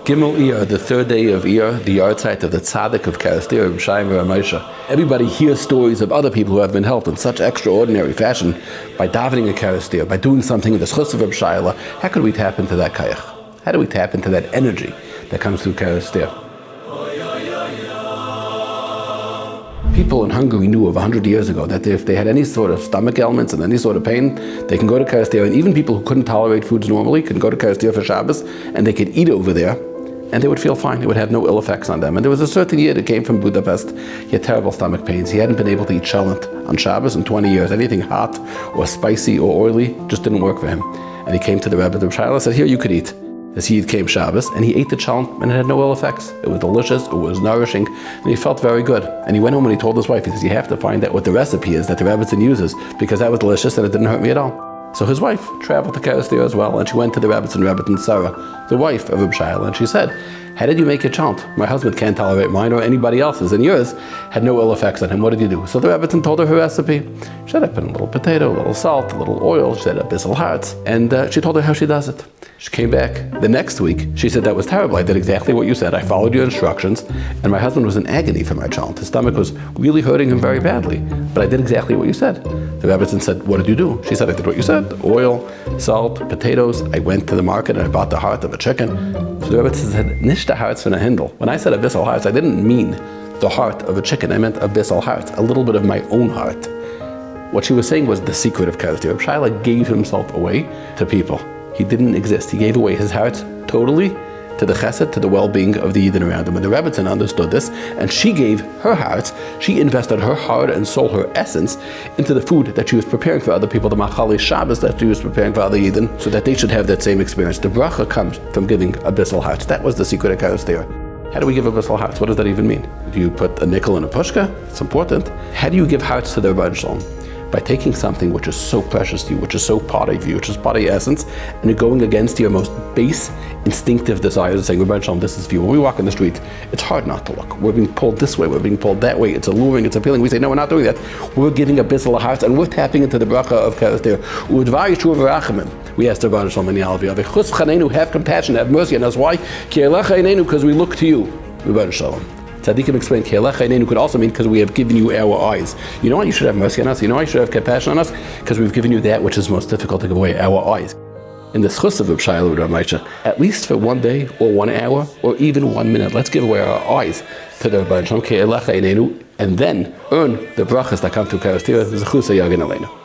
Gimel Iyar, the third day of Iyar, the yard site of the tzaddik of Kerestir, of Shayele. Everybody hears stories of other people who have been helped in such extraordinary fashion by davening a Kerestir, by doing something in the schus of Shayele. How could we tap into that kayach? How do we tap into that energy that comes through Kerestir? People in Hungary knew of 100 years ago that if they had any sort of stomach ailments and any sort of pain, they can go to Kerestir, and even people who couldn't tolerate foods normally can go to Kerestir for Shabbos, and they could eat over there, and they would feel fine. It would have no ill effects on them. And there was a certain year that came from Budapest. He had terrible stomach pains. He hadn't been able to eat chulent on Shabbos in 20 years. Anything hot or spicy or oily just didn't work for him. And he came to the Rabbi of Shayele and said, "Here, you could eat." This Yid came Shabbos, and he ate the chulent, and it had no ill effects. It was delicious, it was nourishing, and he felt very good. And he went home and he told his wife, he says, "You have to find out what the recipe is that the Rebbitzin uses, because that was delicious and it didn't hurt me at all." So his wife traveled to Kerestir as well, and she went to the Rebbitzin Sarah, the wife of Rabbi Shayele, and she said, "How did you make your chulent? My husband can't tolerate mine or anybody else's, and yours had no ill effects on him. What did you do?" So the Rebbitzin told her recipe. She had put in a little potato, a little salt, a little oil, she had a bissel hearts, and she told her how she does it. She came back the next week. She said, "That was terrible. I did exactly what you said. I followed your instructions, and my husband was in agony from my chulent. His stomach was really hurting him very badly, but I did exactly what you said." The Rebbitzin said, "What did you do?" She said, "I did what you said. Oil, salt, potatoes. I went to the market and I bought the heart of a chicken." So the Rebbitzin said, "Nicht the hearts von a hindel." When I said a bissel hearts, I didn't mean the heart of a chicken. I meant a bissel heart, a little bit of my own heart. What she was saying was the secret of Kerestir. Shayele gave himself away to people. He didn't exist. He gave away his heart totally to the chesed, to the well-being of the Yidden around him. And the Rebbitzin understood this, and she gave her heart, she invested her heart and soul, her essence, into the food that she was preparing for other people, the Machali Shabbos that she was preparing for other Yidden, so that they should have that same experience. The bracha comes from giving a bissel heart. That was the secret of Kerestir. How do we give a bissel hearts? What does that even mean? Do you put a nickel in a pushka? It's important. How do you give hearts to the Ribono Shel Olam? By taking something which is so precious to you, which is so part of you, which is part of your essence, and you're going against your most base instinctive desires and saying, "Ribono Shel Olam, this is for you." When we walk in the street, it's hard not to look. We're being pulled this way, we're being pulled that way. It's alluring, it's appealing. We say, "No, we're not doing that." We're giving a bissel of hearts, and we're tapping into the bracha of Kerestir. We ask the Ribono Shel Olam, have compassion, have mercy on us. Why? Because we look to you, Ribono Shel Olam. Tzaddikim explained, could also mean because we have given you our eyes. You know why you should have mercy on us? You know why you should have compassion on us? Because we've given you that which is most difficult to give away, our eyes. In the schus of Shayele, at least for 1 day or 1 hour or even 1 minute, let's give away our eyes to the Ribono Shel Olam, and then earn the brachas that come through Kerestir.